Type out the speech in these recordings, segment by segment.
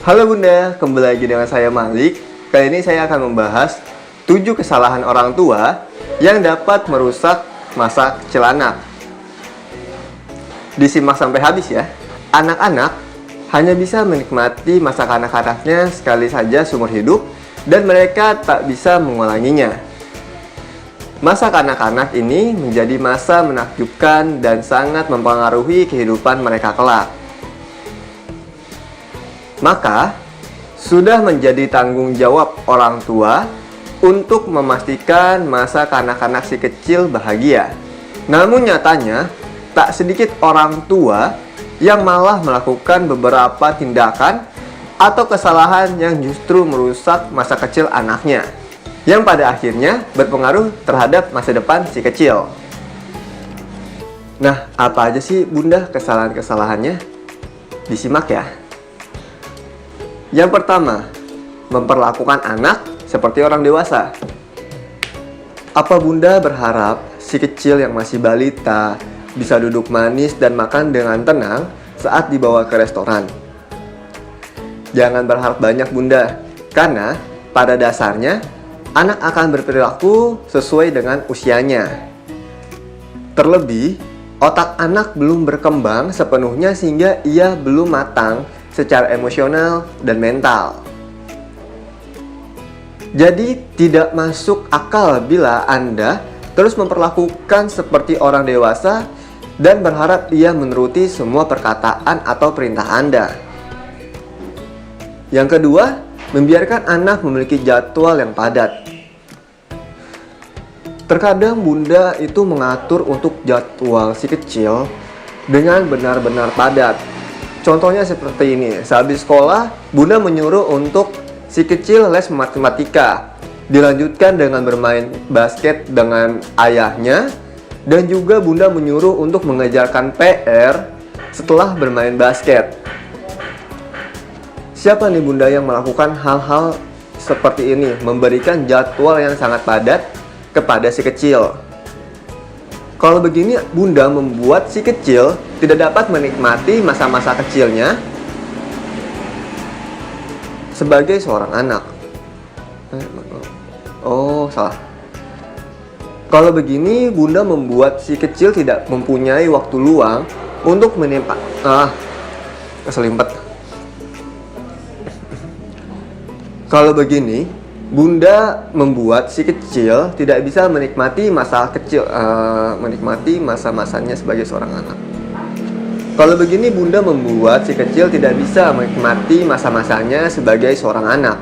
Halo Bunda, kembali lagi dengan saya Malik. Kali ini saya akan membahas 7 kesalahan orang tua yang dapat merusak masa kecil anak. Disimak sampai habis ya. Anak-anak hanya bisa menikmati masa kanak-kanaknya sekali saja seumur hidup dan mereka tak bisa mengulanginya. Masa kanak-kanak ini menjadi masa menakjubkan dan sangat mempengaruhi kehidupan mereka kelak. Maka, sudah menjadi tanggung jawab orang tua untuk memastikan masa kanak-kanak si kecil bahagia. Namun nyatanya, tak sedikit orang tua yang malah melakukan beberapa tindakan atau kesalahan yang justru merusak masa kecil anaknya, yang pada akhirnya berpengaruh terhadap masa depan si kecil. Nah, apa aja sih Bunda kesalahan-kesalahannya? Disimak ya. Yang pertama, memperlakukan anak seperti orang dewasa. Apa Bunda berharap si kecil yang masih balita bisa duduk manis dan makan dengan tenang saat dibawa ke restoran? Jangan berharap banyak Bunda, karena pada dasarnya anak akan berperilaku sesuai dengan usianya. Terlebih, otak anak belum berkembang sepenuhnya sehingga ia belum matang secara emosional dan mental. Jadi, tidak masuk akal bila Anda terus memperlakukan seperti orang dewasa dan berharap ia menuruti semua perkataan atau perintah Anda. Yang kedua, membiarkan anak memiliki jadwal yang padat. Terkadang Bunda itu mengatur untuk jadwal si kecil dengan benar-benar padat. Contohnya seperti ini, sehabis sekolah, Bunda menyuruh untuk si kecil les matematika, dilanjutkan dengan bermain basket dengan ayahnya, dan juga Bunda menyuruh untuk mengerjakan PR setelah bermain basket. Siapa nih Bunda yang melakukan hal-hal seperti ini, memberikan jadwal yang sangat padat kepada si kecil? Kalau begini, Bunda membuat si kecil tidak dapat menikmati masa-masa kecilnya sebagai seorang anak. Oh, salah. Kalau begini, Bunda membuat si kecil tidak mempunyai waktu luang untuk keselimpet. Kalau begini, Bunda membuat si kecil tidak bisa menikmati masa-masanya sebagai seorang anak. Kalau begini, Bunda membuat si kecil tidak bisa menikmati masa-masanya sebagai seorang anak.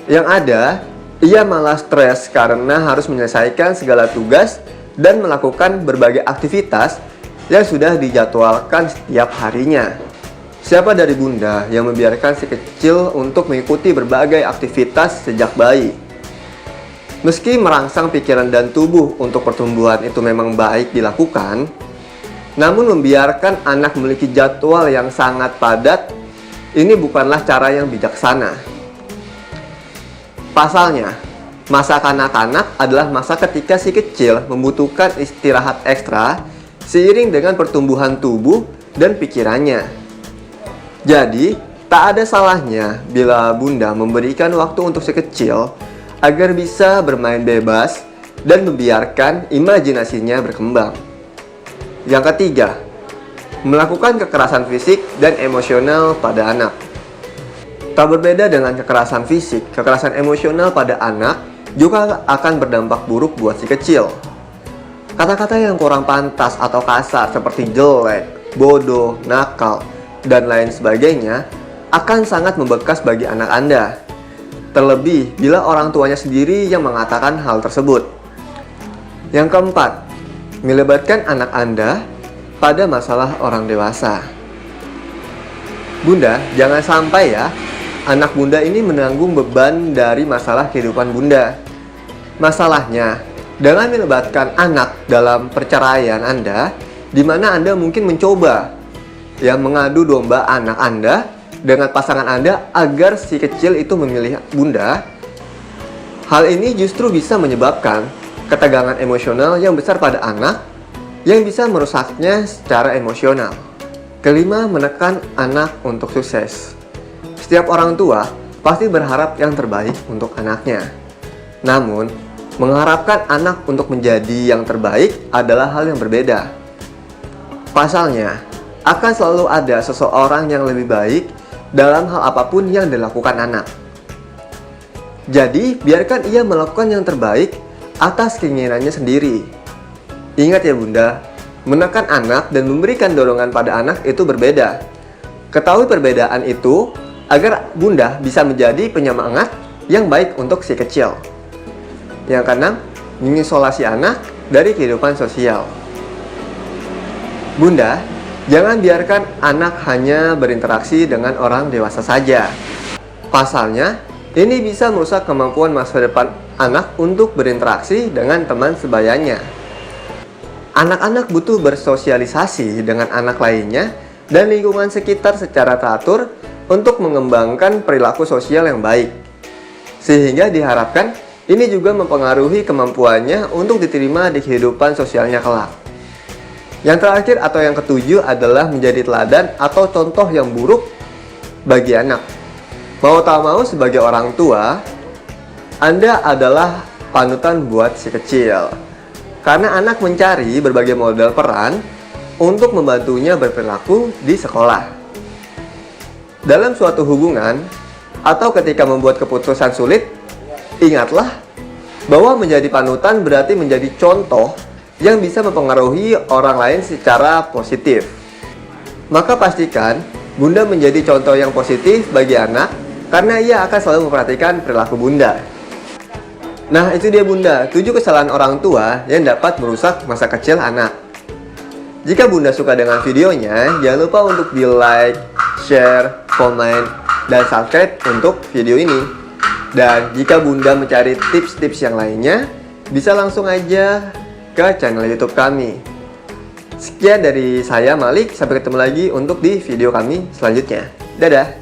Yang ada, ia malah stres karena harus menyelesaikan segala tugas dan melakukan berbagai aktivitas yang sudah dijadwalkan setiap harinya. Siapa dari Bunda yang membiarkan si kecil untuk mengikuti berbagai aktivitas sejak bayi? Meski merangsang pikiran dan tubuh untuk pertumbuhan itu memang baik dilakukan, namun membiarkan anak memiliki jadwal yang sangat padat, ini bukanlah cara yang bijaksana. Pasalnya, masa kanak-kanak adalah masa ketika si kecil membutuhkan istirahat ekstra seiring dengan pertumbuhan tubuh dan pikirannya. Jadi, tak ada salahnya bila Bunda memberikan waktu untuk si kecil agar bisa bermain bebas dan membiarkan imajinasinya berkembang. Yang ketiga, melakukan kekerasan fisik dan emosional pada anak. Tak berbeda dengan kekerasan fisik, kekerasan emosional pada anak juga akan berdampak buruk buat si kecil. Kata-kata yang kurang pantas atau kasar seperti jelek, bodoh, nakal, dan lain sebagainya akan sangat membekas bagi anak Anda. Terlebih bila orang tuanya sendiri yang mengatakan hal tersebut. Yang keempat, melibatkan anak Anda pada masalah orang dewasa. Bunda, jangan sampai ya anak Bunda ini menanggung beban dari masalah kehidupan Bunda. Masalahnya, dengan melibatkan anak dalam perceraian Anda, di mana Anda mungkin mencoba mengadu domba anak Anda dengan pasangan Anda agar si kecil itu memilih Bunda. Hal ini justru bisa menyebabkan ketegangan emosional yang besar pada anak yang bisa merusaknya secara emosional. Kelima, menekan anak untuk sukses. Setiap orang tua pasti berharap yang terbaik untuk anaknya. Namun, mengharapkan anak untuk menjadi yang terbaik adalah hal yang berbeda. Pasalnya, akan selalu ada seseorang yang lebih baik dalam hal apapun yang dilakukan anak. Jadi, biarkan ia melakukan yang terbaik atas keinginannya sendiri. Ingat ya Bunda, menekan anak dan memberikan dorongan pada anak itu berbeda. Ketahui perbedaan itu agar Bunda bisa menjadi penyemangat yang baik untuk si kecil. Yang keenam, mengisolasi anak dari kehidupan sosial. Bunda, jangan biarkan anak hanya berinteraksi dengan orang dewasa saja. Pasalnya, ini bisa merusak kemampuan masa depan anak untuk berinteraksi dengan teman sebayanya. Anak-anak butuh bersosialisasi dengan anak lainnya dan lingkungan sekitar secara teratur untuk mengembangkan perilaku sosial yang baik. Sehingga diharapkan ini juga mempengaruhi kemampuannya untuk diterima di kehidupan sosialnya kelak. Yang terakhir atau yang ketujuh adalah menjadi teladan atau contoh yang buruk bagi anak. Mau tak mau sebagai orang tua, Anda adalah panutan buat si kecil. Karena anak mencari berbagai model peran untuk membantunya berperilaku di sekolah. Dalam suatu hubungan atau ketika membuat keputusan sulit, ingatlah bahwa menjadi panutan berarti menjadi contoh yang bisa mempengaruhi orang lain secara positif. Maka pastikan Bunda menjadi contoh yang positif bagi anak karena ia akan selalu memperhatikan perilaku Bunda. Nah, itu dia Bunda, 7 kesalahan orang tua yang dapat merusak masa kecil anak. Jika Bunda suka dengan videonya, jangan lupa untuk di like, share, komen, dan subscribe untuk video ini. Dan jika Bunda mencari tips-tips yang lainnya, bisa langsung aja ke channel YouTube kami. Sekian dari saya Malik, sampai ketemu lagi untuk di video kami selanjutnya. Dadah!